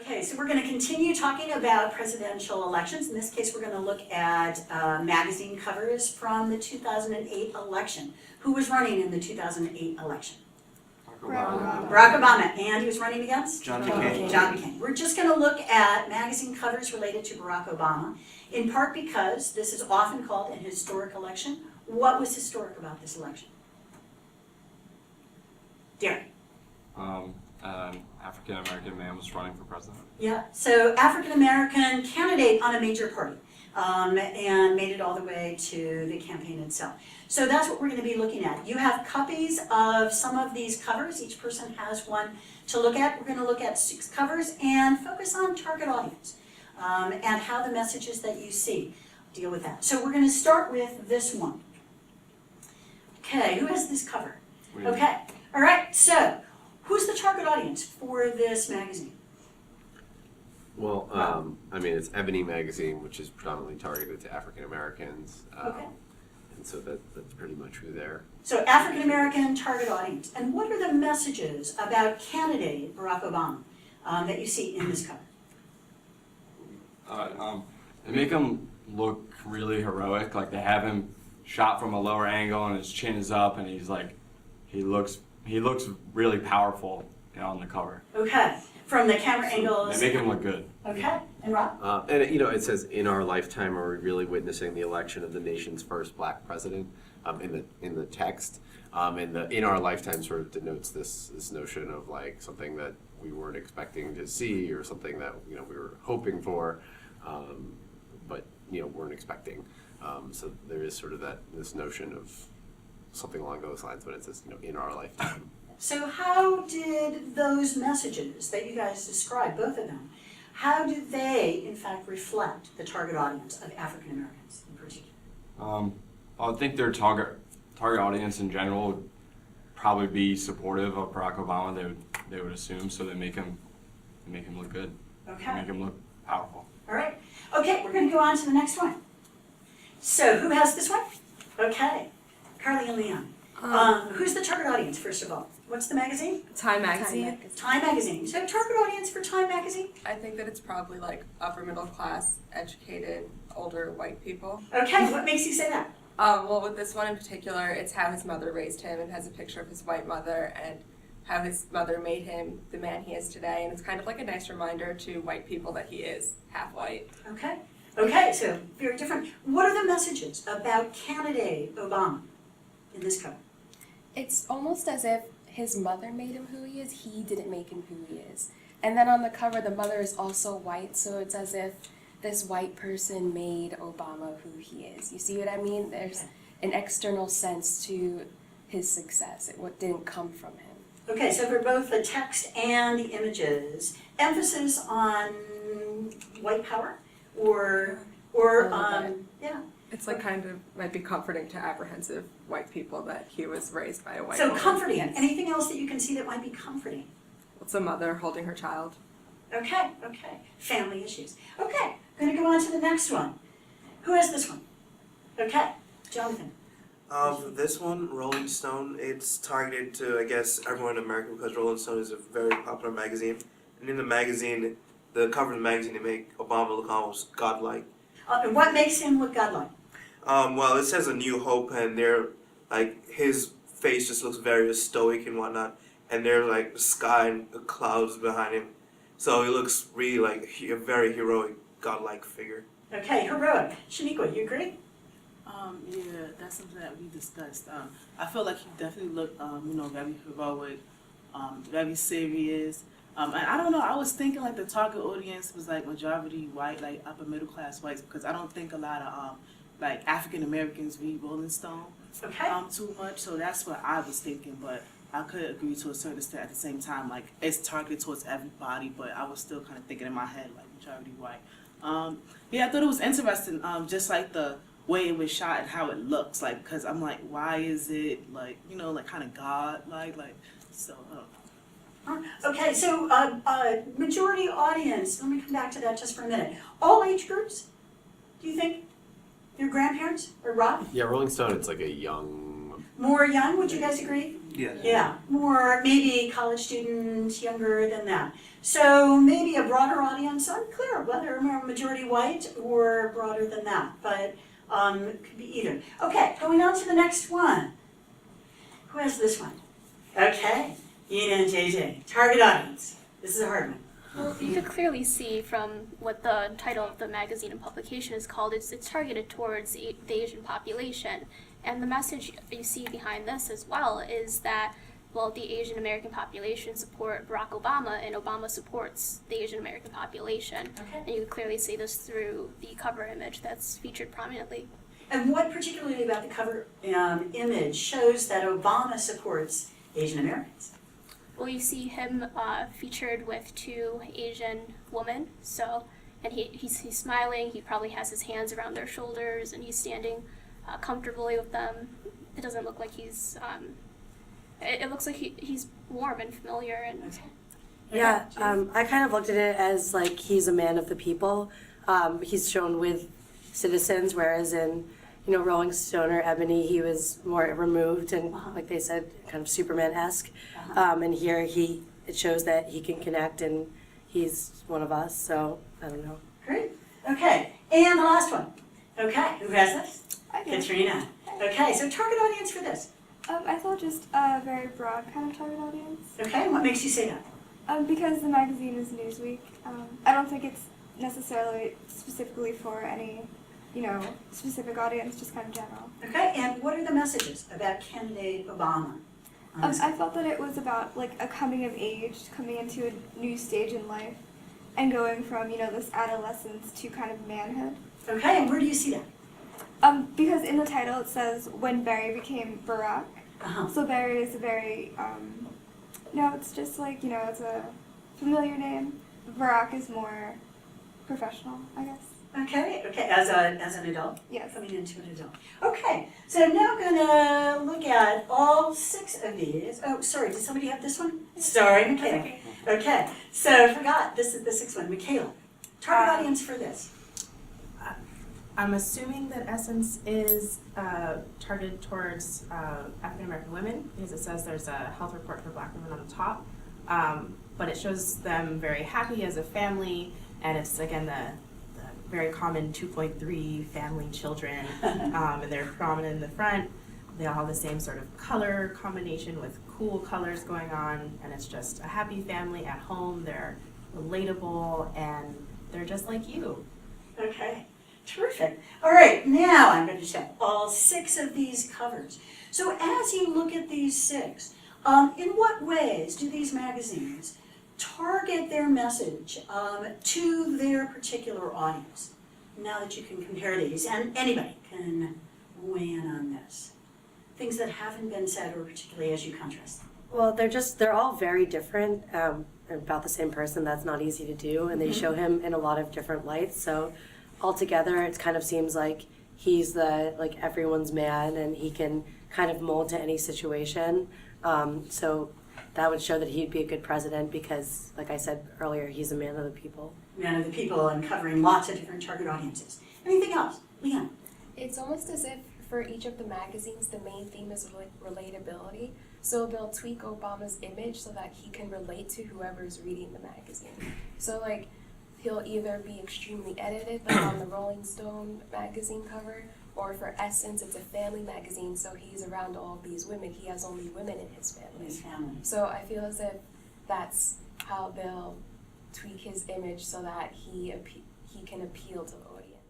Okay, so we're going to continue talking about presidential elections. In this case, we're going to look at magazine covers from the 2008 election. Who was running in the 2008 election? Barack Obama. And he was running against? John McCain. John McCain. We're just going to look at magazine covers related to Barack Obama, in part because this is often called an historic election. What was historic about this election? Derek. An African-American man was running for president. Yeah, so African-American candidate on a major party, and made it all the way to the campaign itself. So that's what we're going to be looking at. You have copies of some of these covers. Each person has one to look at. We're going to look at 6 covers and focus on target audience, and how the messages that you see deal with that. So we're going to start with this one. Okay, who has this cover? Okay, all right, so who's the target audience for this magazine? Well, I mean, it's Ebony magazine, which is predominantly targeted to African Americans, Okay. and so that's pretty much who they're. So African American target audience. And what are the messages about candidate Barack Obama that you see in this cover? They make him look really heroic. Like they have him shot from a lower angle and his chin is up, and he's like, he looks really powerful, on the cover. Okay, from the camera angles. They make him look good. Okay, and Rob? And it says, "In our lifetime, are we really witnessing the election of the nation's first black president?" In the text, and the "in our lifetime" sort of denotes this notion of like something that we weren't expecting to see, or something that we were hoping for, but weren't expecting. So there is sort of this notion of something along those lines when it says "in our lifetime." So how did those messages that you guys described, both of them, how do they in fact reflect the target audience of African Americans in particular? I think their target audience in general would probably be supportive of Barack Obama. They would assume, so they make him look good. Okay. They make him look powerful. All right. Okay, we're going to go on to the next one. So who has this one? Okay, Carly and Leon. Who's the target audience, first of all? What's the magazine? Time magazine. Time magazine. So target audience for Time magazine? I think that it's probably like upper middle class, educated, older white people. Okay, what makes you say that? Well, with this one in particular, it's how his mother raised him, and has a picture of his white mother and how his mother made him the man he is today. And it's kind of like a nice reminder to white people that he is half white. Okay. Okay, so very different. What are the messages about candidate Obama in this cover? It's almost as if his mother made him who he is, he didn't make him who he is. And then on the cover, the mother is also white, so it's as if this white person made Obama who he is. You see what I mean? There's an external sense to his success. What didn't come from him. Okay, so for both the text and the images, emphasis on white power or yeah. It's like kind of might be comforting to apprehensive white people that he was raised by a white So woman. comforting. Anything else that you can see that might be comforting? It's a mother holding her child. Okay. Family issues. Okay, going to go on to the next one. Who has this one? Okay, Jonathan. For this one, Rolling Stone, it's targeted to, I guess, everyone in America because Rolling Stone is a very popular magazine. And in the magazine, the cover of the magazine, they make Obama look almost godlike. And what makes him look godlike? Well, it says A New Hope, and they're like his face just looks very stoic and whatnot, and there's like the sky and the clouds behind him, so he looks really like a very heroic, godlike figure. Okay, heroic. Shaniqua, you agree? Yeah, that's something that we discussed. I feel like he definitely looked, very heroic, very serious. And I don't know, I was thinking like the target audience was like majority white, like upper middle class whites, because I don't think a lot of like African Americans read Rolling Stone too much. So that's what I was thinking, but I could agree to a certain extent at the same time. Like it's targeted towards everybody, but I was still kind of thinking in my head like majority white. Yeah, I thought it was interesting, just like the way it was shot and how it looks, like, because I'm like, why is it like, like kind of God-like, so. Okay, so majority audience, let me come back to that just for a minute. All age groups, do you think? Your grandparents or Rob? Yeah, Rolling Stone, it's like a young More young, would you guys agree? Yes. Yeah, more maybe college students, younger than that. So maybe a broader audience, unclear whether majority white or broader than that, but it could be either. Okay, going on to the next one. Who has this one? Okay, Ian and JJ, target audience. This is a hard one. Well, you could clearly see from what the title of the magazine and publication is called, it's targeted towards the Asian population. And the message you see behind this as well is that, well, the Asian American population support Barack Obama, and Obama supports the Asian American population. Okay. And you can clearly see this through the cover image that's featured prominently. And what particularly about the cover image shows that Obama supports Asian Americans? Well, you see him featured with two Asian women, and he's smiling, he probably has his hands around their shoulders, and he's standing comfortably with them. It doesn't look like he's, it looks like he's warm and familiar. And Okay. Yeah, I kind of looked at it as like he's a man of the people. He's shown with citizens, whereas in, Rolling Stone or Ebony, he was more removed and, like they said, kind of Superman-esque. And here it shows that he can connect and he's one of us, so I don't know. Great. Okay, and the last one. Okay, who has this? I do. Katrina. Okay, so target audience for this. I thought just a very broad kind of target audience. Okay, and what makes you say that? Because the magazine is Newsweek. I don't think it's necessarily specifically for any, specific audience, just kind of general. Okay, and what are the messages about candidate Obama? I felt that it was about like a coming of age, coming into a new stage in life, and going from, this adolescence to kind of manhood. Okay, and where do you see that? Because in the title it says when Barry became Barack. Uh-huh. So Barry is a very, it's just like, it's a familiar name. Barack is more professional, I guess. Okay, as an adult? Yes. Coming into an adult. Okay, so I'm now gonna look at all 6 of these. Oh, sorry, did somebody have this one? Sorry, Michaela. Okay, so I forgot, this is the 6th one. Michaela, target audience for this. I'm assuming that Essence is targeted towards African American women because it says there's a health report for Black women on the top, but it shows them very happy as a family, and it's again the very common 2.3 family children, and they're prominent in the front. They all have the same sort of color combination with cool colors going on, and it's just a happy family at home. They're relatable, and they're just like you. Okay, terrific. All right, now I'm going to show all 6 of these covers. So as you look at these 6, in what ways do these magazines target their message to their particular audience? Now that you can compare these, and anybody can weigh in on this. Things that haven't been said, or particularly as you contrast them. Well, they're all very different, about the same person. That's not easy to do, and they show him in a lot of different lights. So altogether, it kind of seems like he's everyone's man, and he can kind of mold to any situation. So that would show that he'd be a good president because, like I said earlier, he's a man of the people. Man of the people, and covering lots of different target audiences. Anything else? Leon? It's almost as if for each of the magazines, the main theme is relatability. So they'll tweak Obama's image so that he can relate to whoever's reading the magazine. So he'll either be extremely edited, like on the Rolling Stone magazine cover, or for Essence, it's a family magazine, so he's around all these women. He has only women in his family. His family. So I feel as if that's how they'll tweak his image so that he can appeal to the audience.